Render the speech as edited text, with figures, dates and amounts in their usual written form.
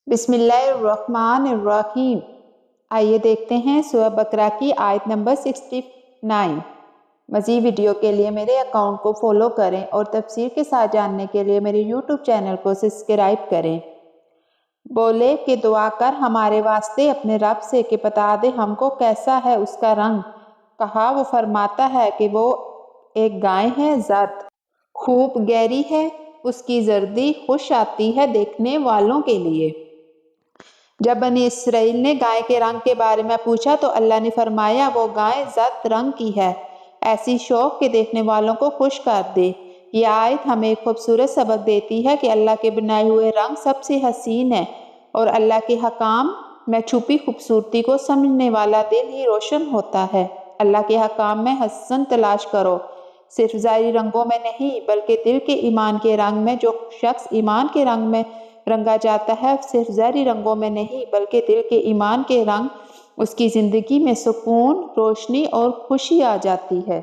بسم اللہ الرحمن الرحیم۔ آئیے دیکھتے ہیں سورہ بقرہ کی آیت نمبر 69۔ مزید ویڈیو کے لیے میرے اکاؤنٹ کو فالو کریں اور تفسیر کے ساتھ جاننے کے لیے میرے یوٹیوب چینل کو سبسکرائب کریں۔ بولے کہ دعا کر ہمارے واسطے اپنے رب سے کہ بتا دے ہم کو کیسا ہے اس کا رنگ۔ کہا وہ فرماتا ہے کہ وہ ایک گائے ہے، زرد خوب گہری ہے، اس کی زردی خوش آتی ہے دیکھنے والوں کے لیے۔ جب بنی اسرائیل نے گائے کے رنگ کے بارے میں پوچھا تو اللہ نے فرمایا وہ گائے زرد رنگ کی ہے، ایسی شوق کہ دیکھنے والوں کو خوش کر دے۔ یہ آیت ہمیں ایک خوبصورت سبق دیتی ہے کہ اللہ کے بنائے ہوئے رنگ سب سے حسین ہے اور اللہ کے حکام میں چھپی خوبصورتی کو سمجھنے والا دل ہی روشن ہوتا ہے۔ اللہ کے حکام میں حسن تلاش کرو، صرف ظاہری رنگوں میں نہیں بلکہ دل کے ایمان کے رنگ میں۔ جو شخص ایمان کے رنگ میں رنگا جاتا ہے صرف ظاہری رنگوں میں نہیں بلکہ دل کے ایمان کے رنگ، اس کی زندگی میں سکون، روشنی اور خوشی آ جاتی ہے۔